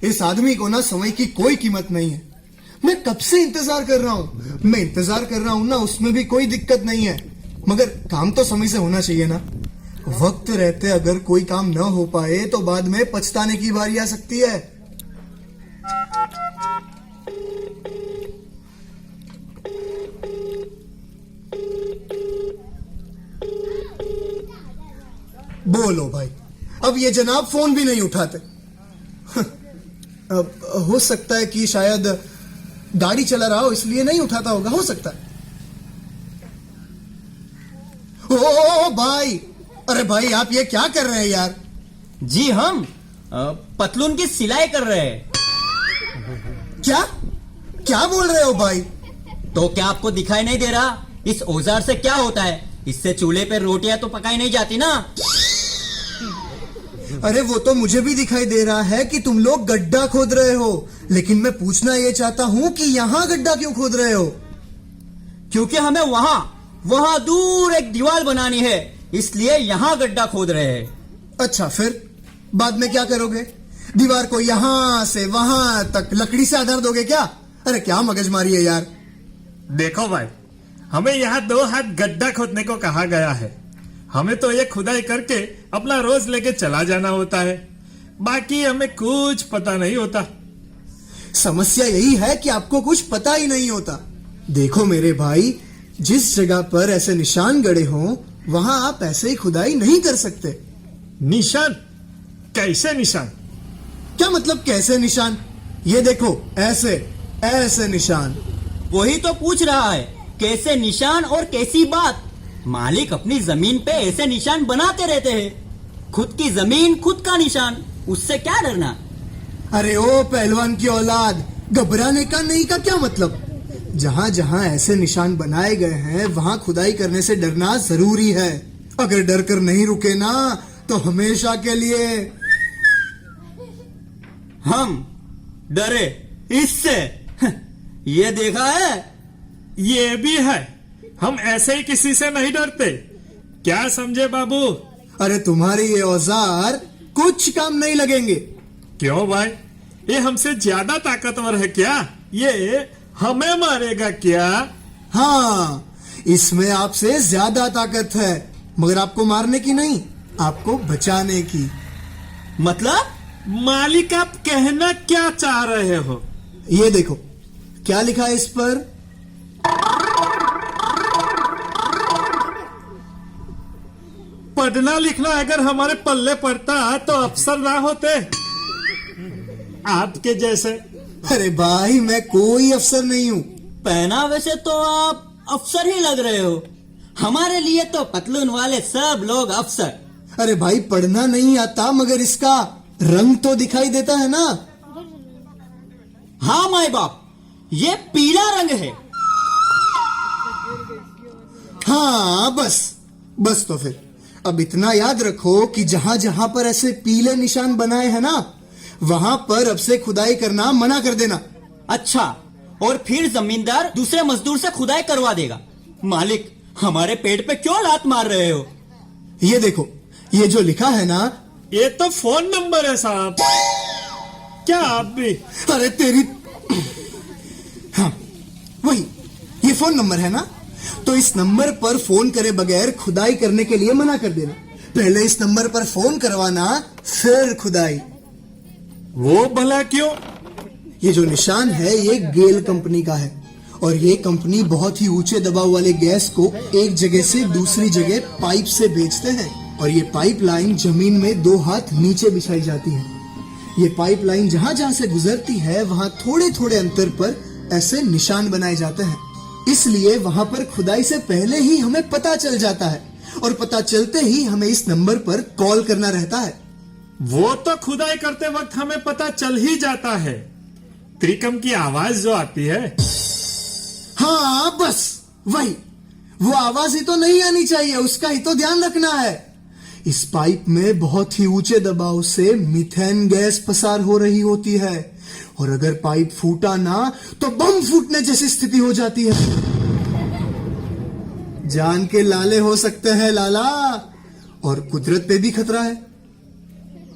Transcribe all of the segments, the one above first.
इस आदमी को ना समय की कोई कीमत नहीं है। मैं कब से इंतजार कर रहा हूँ। मैं इंतजार कर रहा हूँ ना, उसमें भी कोई दिक्कत नहीं है, मगर काम तो समय से होना चाहिए ना। वक्त रहते अगर कोई काम न हो पाए तो बाद में पछताने की बारी आ सकती है। बोलो भाई, अब ये जनाब फोन भी नहीं उठाते। अब हो सकता है कि शायद गाड़ी चला रहा हो इसलिए नहीं उठाता होगा, हो सकता है। ओ भाई, अरे भाई आप ये क्या कर रहे हैं यार? जी हम पतलून की सिलाई कर रहे हैं। क्या क्या बोल रहे हो भाई? तो क्या आपको दिखाई नहीं दे रहा? इस औजार से क्या होता है? इससे चूल्हे पे रोटियां तो पकाई नहीं जाती ना। अरे वो तो मुझे भी दिखाई दे रहा है कि तुम लोग गड्ढा खोद रहे हो, लेकिन मैं पूछना ये चाहता हूं कि यहां गड्ढा क्यों खोद रहे हो? क्योंकि हमें वहां दूर एक दीवार बनानी है, इसलिए यहां गड्ढा खोद रहे हैं। अच्छा, फिर बाद में क्या करोगे? दीवार को यहां से वहां तक लकड़ी से आधार दोगे क्या? अरे क्या मगजमारी है यार। देखो भाई, हमें यहाँ 2 हाथ गड्ढा खोदने को कहा गया है। हमें तो ये खुदाई करके अपना रोज लेके चला जाना होता है, बाकी हमें कुछ पता नहीं होता। समस्या यही है कि आपको कुछ पता ही नहीं होता। देखो मेरे भाई, जिस जगह पर ऐसे निशान गड़े हों वहां आप ऐसे ही खुदाई नहीं कर सकते। निशान? कैसे निशान? क्या मतलब कैसे निशान? ये देखो, ऐसे ऐसे निशान। वही तो पूछ रहा है, कैसे निशान और कैसी बात? मालिक अपनी जमीन पे ऐसे निशान बनाते रहते हैं। खुद की जमीन खुद का निशान, उससे क्या डरना? अरे ओ पहलवान की औलाद, घबराने का नहीं का क्या मतलब? जहां जहां ऐसे निशान बनाए गए हैं वहां खुदाई करने से डरना जरूरी है। अगर डर कर नहीं रुके ना तो हमेशा के लिए हम डरे इससे? ये देखा है? ये भी है, हम ऐसे ही किसी से नहीं डरते। क्या समझे बाबू? अरे तुम्हारे ये औजार कुछ काम नहीं लगेंगे। क्यों भाई, ये हमसे ज्यादा ताकतवर है क्या? ये हमें मारेगा क्या? हाँ, इसमें आपसे ज्यादा ताकत है, मगर आपको मारने की नहीं, आपको बचाने की। मतलब? मालिक आप कहना क्या चाह रहे हो? ये देखो, क्या लिखा है इस पर? पढ़ना लिखना अगर हमारे पल्ले पड़ता तो अफसर ना होते आपके जैसे। अरे भाई, मैं कोई अफसर नहीं हूँ। पहनावे से तो आप अफसर ही लग रहे हो। हमारे लिए तो पतलून वाले सब लोग अफसर। अरे भाई, पढ़ना नहीं आता मगर इसका रंग तो दिखाई देता है ना। हाँ माई बाप, ये पीला रंग है। हाँ बस तो फिर अब इतना याद रखो कि जहां जहां पर ऐसे पीले निशान बनाए हैं ना, वहां पर अब से खुदाई करना मना कर देना। अच्छा, और फिर जमींदार दूसरे मजदूर से खुदाई करवा देगा। मालिक, हमारे पेट पे क्यों लात मार रहे हो? ये देखो, ये जो लिखा है ना, ये तो फोन नंबर है साहब। क्या आप भी? अरे तेरी, हाँ वही, ये फोन नंबर है ना, तो इस नंबर पर फोन करे बगैर खुदाई करने के लिए मना कर देना। पहले इस नंबर पर फोन करवाना, फिर खुदाई। वो भला क्यों? ये जो निशान है ये गेल कंपनी का है, और ये कंपनी बहुत ही ऊंचे दबाव वाले गैस को एक जगह से दूसरी जगह पाइप से भेजते हैं, और ये पाइपलाइन जमीन में 2 हाथ नीचे बिछाई जाती है। ये पाइपलाइन जहां जहां से गुजरती है वहां थोड़े थोड़े अंतर पर ऐसे निशान बनाए जाते हैं। इसलिए वहां पर खुदाई से पहले ही हमें पता चल जाता है, और पता चलते ही हमें इस नंबर पर कॉल करना रहता है। वो तो खुदाई करते वक्त हमें पता चल ही जाता है, त्रिकम की आवाज जो आती है। हाँ बस वही, वो आवाज ही तो नहीं आनी चाहिए, उसका ही तो ध्यान रखना है। इस पाइप में बहुत ही ऊंचे दबाव से मीथेन गैस पसार हो रही होती है, और अगर पाइप फूटा ना तो बम फूटने जैसी स्थिति हो जाती है। जान के लाले हो सकते हैं लाला, और कुदरत पे भी खतरा है।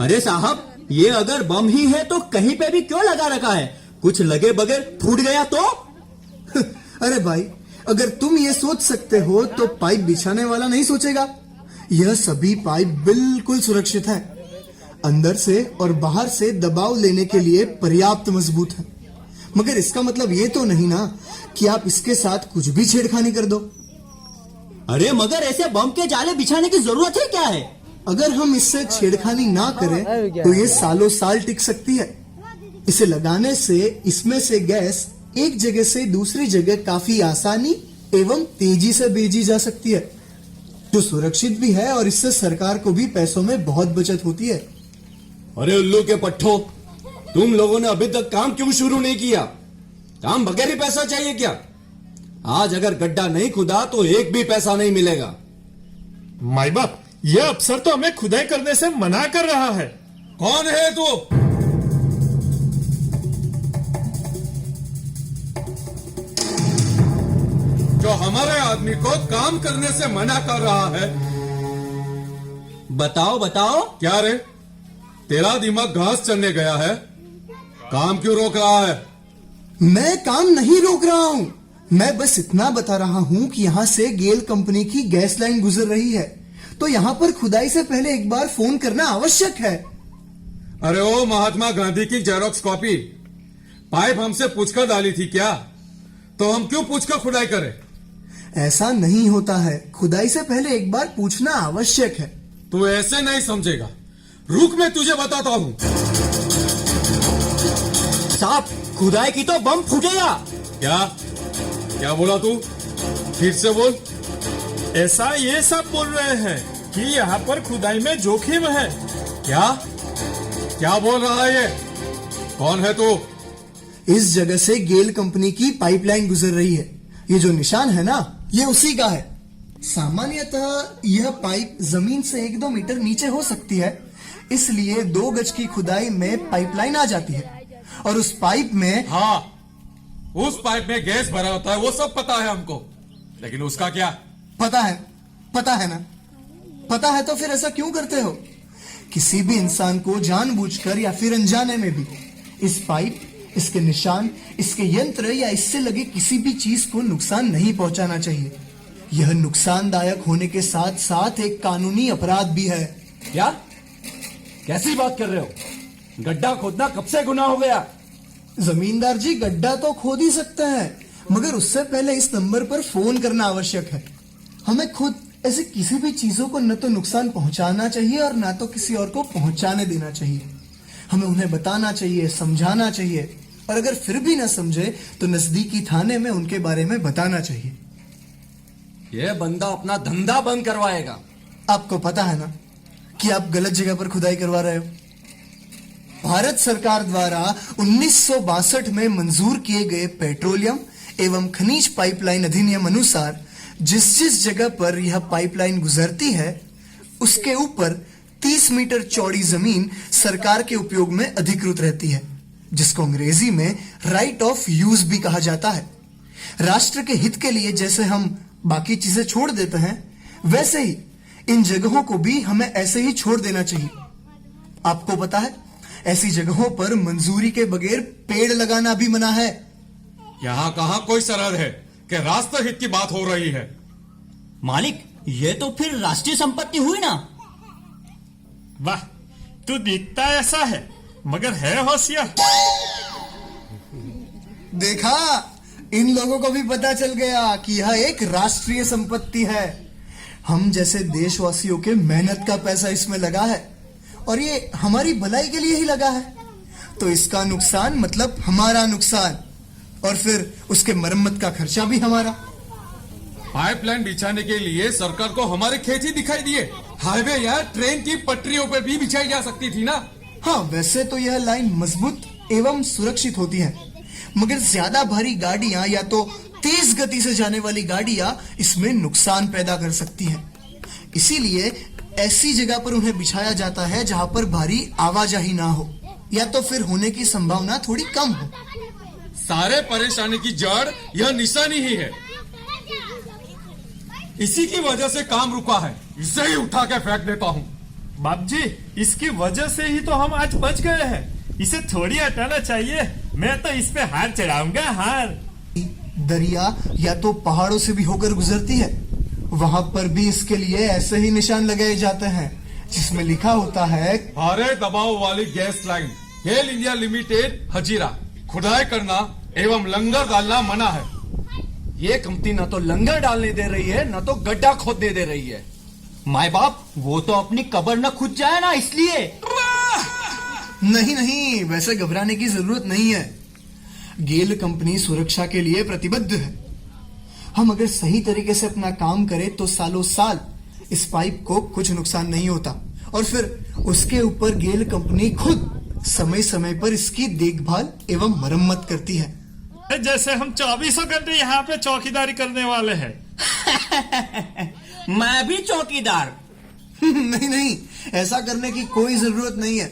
अरे साहब, ये अगर बम ही है तो कहीं पे भी क्यों लगा रखा है? कुछ लगे बगैर फूट गया तो? अरे भाई, अगर तुम ये सोच सकते हो तो पाइप बिछाने वाला नहीं सोचेगा। यह सभी पाइप बिल्कुल सुरक्षित है, अंदर से और बाहर से दबाव लेने के लिए पर्याप्त मजबूत है। मगर इसका मतलब ये तो नहीं ना कि आप इसके साथ कुछ भी छेड़खानी कर दो। अरे मगर ऐसे बम के जाले बिछाने की जरूरत है क्या है? अगर हम इससे छेड़खानी ना करें तो ये सालों साल टिक सकती है। इसे लगाने से इसमें से गैस एक जगह से दूसरी जगह काफी आसानी एवं तेजी से भेजी जा सकती है, जो सुरक्षित भी है और इससे सरकार को भी पैसों में बहुत बचत होती है। अरे उल्लू के पट्टो, तुम लोगों ने अभी तक काम क्यों शुरू नहीं किया? काम बगैर ही पैसा चाहिए क्या? आज अगर गड्ढा नहीं खुदा तो एक भी पैसा नहीं मिलेगा। माई बाप, यह अफसर तो हमें खुदाई करने से मना कर रहा है। कौन है तू? जो हमारे आदमी को काम करने से मना कर रहा है? बताओ बताओ। क्या रे, तेरा दिमाग घास चढ़ने गया है? काम क्यों रोक रहा है? मैं काम नहीं रोक रहा हूँ, मैं बस इतना बता रहा हूँ कि यहाँ से गेल कंपनी की गैस लाइन गुजर रही है, तो यहाँ पर खुदाई से पहले एक बार फोन करना आवश्यक है। अरे ओ महात्मा गांधी की जेरोक्स कॉपी, पाइप हमसे पूछकर डाली थी क्या? तो हम क्यों पूछकर खुदाई करें? ऐसा नहीं होता है, खुदाई से पहले एक बार पूछना आवश्यक है। तू ऐसे नहीं समझेगा, रुक मैं तुझे बताता हूँ। साहब, खुदाई की तो बम फूटेगा। क्या क्या बोला तू? फिर से बोल। ऐसा ये सब बोल रहे हैं कि यहाँ पर खुदाई में जोखिम है। क्या क्या बोल रहा है ये? कौन है तू? इस जगह से गेल कंपनी की पाइपलाइन गुजर रही है। ये जो निशान है ना, ये उसी का है। सामान्यतः यह पाइप जमीन से 1-2 मीटर नीचे हो सकती है, इसलिए 2 गज की खुदाई में पाइपलाइन आ जाती है और उस पाइप में हाँ, उस पाइप में गैस भरा होता है, वो सब पता है हमको, लेकिन उसका क्या? पता है ना? पता है तो फिर ऐसा क्यों करते हो? किसी भी इंसान को जानबूझकर या फिर अनजाने में भी इस पाइप, इसके निशान, इसके यंत्र या इससे लगे किसी भी चीज को नुकसान नहीं पहुंचाना चाहिए। यह नुकसानदायक होने के साथ साथ एक कानूनी अपराध भी है। क्या? कैसी बात कर रहे हो? गड्ढा खोदना कब से गुनाह हो गया? जमींदार जी, गड्ढा तो खोद ही सकते हैं, मगर उससे पहले इस नंबर पर फोन करना आवश्यक है। हमें खुद ऐसी किसी भी चीजों को न तो नुकसान पहुंचाना चाहिए और ना तो किसी और को पहुंचाने देना चाहिए। हमें उन्हें बताना चाहिए, समझाना चाहिए, और अगर फिर भी न समझे तो नजदीकी थाने में उनके बारे में बताना चाहिए। ये बंदा अपना धंधा बंद करवाएगा। आपको पता है ना कि आप गलत जगह पर खुदाई करवा रहे हो। भारत सरकार द्वारा 1962 में मंजूर किए गए पेट्रोलियम एवं खनिज पाइपलाइन अधिनियम अनुसार जिस जगह पर यह पाइपलाइन गुजरती है उसके ऊपर 30 मीटर चौड़ी जमीन सरकार के उपयोग में अधिकृत रहती है, जिसको अंग्रेजी में राइट ऑफ यूज भी कहा जाता है। राष्ट्र के हित के लिए जैसे हम बाकी चीजें छोड़ देते हैं, वैसे ही इन जगहों को भी हमें ऐसे ही छोड़ देना चाहिए। आपको पता है, ऐसी जगहों पर मंजूरी के बगैर पेड़ लगाना भी मना है। यहाँ कहाँ कोई सरहद है कि राष्ट्र हित की बात हो रही है? मालिक, ये तो फिर राष्ट्रीय संपत्ति हुई ना। वाह, तू दिखता ऐसा है मगर है होशियार। देखा, इन लोगों को भी पता चल गया कि यह एक राष्ट्रीय संपत्ति है। हम जैसे देशवासियों के मेहनत का पैसा इसमें लगा है और ये हमारी भलाई के लिए ही लगा है, तो इसका नुकसान मतलब हमारा नुकसान, और फिर उसके मरम्मत का खर्चा भी हमारा। पाइपलाइन बिछाने के लिए सरकार को हमारे खेत ही दिखाई दिए। हाईवे या ट्रेन की पटरियों पर भी बिछाई जा सकती थी ना। हाँ, वैसे तो यह लाइन मजबूत एवं सुरक्षित होती है, मगर ज्यादा भारी गाड़ियां या तो तेज गति से जाने वाली गाड़ियां इसमें नुकसान पैदा कर सकती हैं। इसीलिए ऐसी जगह पर उन्हें बिछाया जाता है जहां पर भारी आवाजाही ना हो, या तो फिर होने की संभावना थोड़ी कम हो। सारे परेशानी की जड़ यह निशानी ही है। इसी की वजह से काम रुका है। इसे ही उठा के फेंक देता हूँ। बाप जी, इसकी वजह से ही तो हम आज बच गए हैं। इसे थोड़ी हटाना चाहिए। मैं तो इस पे हार चढ़ाऊंगा, हार। दरिया या तो पहाड़ों से भी होकर गुजरती है, वहां पर भी इसके लिए ऐसे ही निशान लगाए जाते हैं जिसमें लिखा होता है भारे दबाव वाली गैस लाइन गेल इंडिया लिमिटेड हजीरा, खुदाई करना एवं लंगर डालना मना है। ये कंपनी ना तो लंगर डालने दे रही है, ना तो गड्ढा खोदने दे रही है। माए बाप, वो तो अपनी कब्र न खुद जाए ना, इसलिए। नहीं नहीं, वैसे घबराने की जरूरत नहीं है। गेल कंपनी सुरक्षा के लिए प्रतिबद्ध है। हम अगर सही तरीके से अपना काम करें तो सालों साल इस पाइप को कुछ नुकसान नहीं होता, और फिर उसके ऊपर गेल कंपनी खुद समय समय पर इसकी देखभाल एवं मरम्मत करती है। जैसे हम 24 घंटे यहाँ पे चौकीदारी करने वाले हैं। मैं भी चौकीदार। नहीं नहीं, ऐसा करने की कोई जरूरत नहीं है।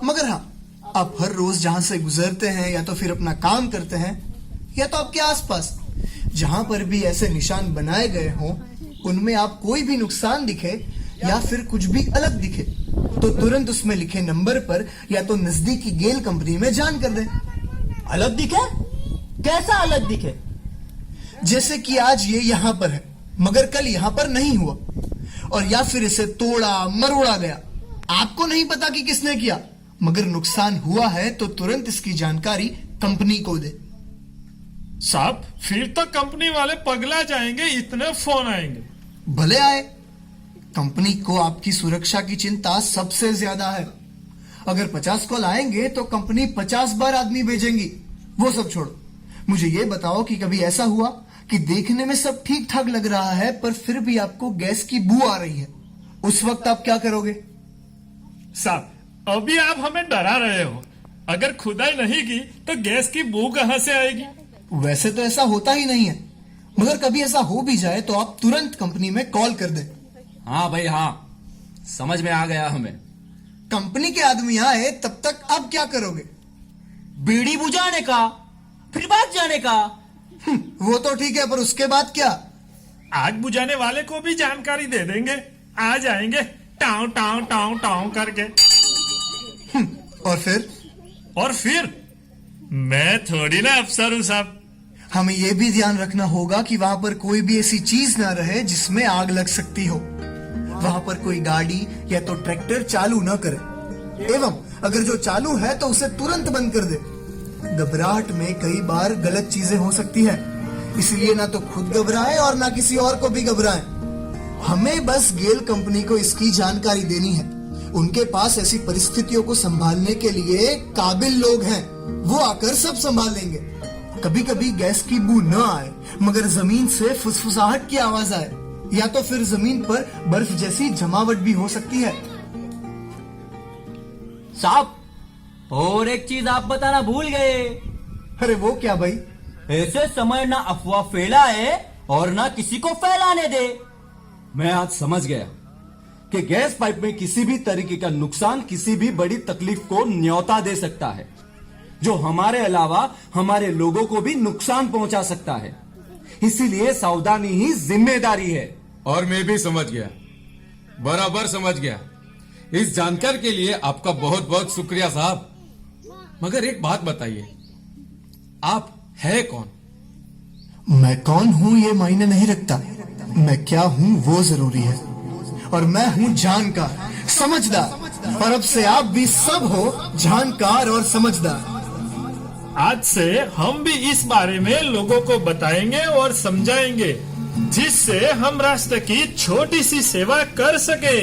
मगर हाँ, आप हर रोज जहां से गुजरते हैं या तो फिर अपना काम करते हैं, या तो आपके आसपास जहां पर भी ऐसे निशान बनाए गए हों, उनमें आप कोई भी नुकसान दिखे या फिर कुछ भी अलग दिखे तो तुरंत उसमें लिखे नंबर पर या तो नजदीकी गेल कंपनी में जान कर दें। अलग दिखे? कैसा अलग दिखे? जैसे कि आज ये यहाँ पर है मगर कल यहाँ पर नहीं हुआ, और या फिर इसे तोड़ा मरोड़ा गया, आपको नहीं पता कि किसने किया, मगर नुकसान हुआ है तो तुरंत इसकी जानकारी कंपनी को दे। साहब, फिर तो कंपनी वाले पगला जाएंगे, इतने फोन आएंगे। भले आए, कंपनी को आपकी सुरक्षा की चिंता सबसे ज्यादा है। अगर 50 कॉल आएंगे तो कंपनी 50 बार आदमी भेजेंगी। वो सब छोड़ो, मुझे ये बताओ कि कभी ऐसा हुआ कि देखने में सब ठीक ठाक लग रहा है पर फिर भी आपको गैस की बू आ रही है, उस वक्त आप क्या करोगे? साहब, अभी आप हमें डरा रहे हो। अगर खुदाई नहीं की तो गैस की बू कहां से आएगी? वैसे तो ऐसा होता ही नहीं है, मगर कभी ऐसा हो भी जाए तो आप तुरंत कंपनी में कॉल कर दें। हाँ भाई हाँ, समझ में आ गया हमें। कंपनी के आदमी आए तब तक आप क्या करोगे? बीड़ी बुझाने का, फिर भाग जाने का। वो तो ठीक है, पर उसके बाद क्या? आग बुझाने वाले को भी जानकारी दे देंगे, आ जाएंगे टाउ टाउ टाउ टाउ करके। और फिर मैं थोड़ी ना अफसर हूं साहब। हमें यह भी ध्यान रखना होगा कि वहां पर कोई भी ऐसी चीज ना रहे जिसमें आग लग सकती हो। वहां पर कोई गाड़ी या तो ट्रैक्टर चालू न करे, एवं अगर जो चालू है तो उसे तुरंत बंद कर दे। घबराहट में कई बार गलत चीजें हो सकती है, इसलिए ना तो खुद घबराएं और ना किसी और को भी घबराएं। हमें बस गेल कंपनी को इसकी जानकारी देनी है। उनके पास ऐसी परिस्थितियों को संभालने के लिए काबिल लोग हैं, वो आकर सब संभाल लेंगे। कभी कभी गैस की बू न आए मगर जमीन से फुसफुसाहट की आवाज आए, या तो फिर जमीन पर बर्फ जैसी जमावट भी हो सकती है। साहब, और एक चीज आप बताना भूल गए। अरे वो क्या भाई? ऐसे समय ना अफवाह फैलाए और ना किसी को फैलाने दे। मैं आज समझ गया कि गैस पाइप में किसी भी तरीके का नुकसान किसी भी बड़ी तकलीफ को न्योता दे सकता है, जो हमारे अलावा हमारे लोगों को भी नुकसान पहुंचा सकता है। इसीलिए सावधानी ही जिम्मेदारी है। और मैं भी समझ गया, बराबर समझ गया। इस जानकारी के लिए आपका बहुत बहुत शुक्रिया साहब। मगर एक बात बताइए, आप है कौन? मैं कौन हूँ ये मायने नहीं रखता, मैं क्या हूँ वो जरूरी है। और मैं हूँ जानकार, समझदार, और अब से आप भी सब हो जानकार और समझदार। आज से हम भी इस बारे में लोगों को बताएंगे और समझाएंगे, जिससे हम राष्ट्र की छोटी सी सेवा कर सके।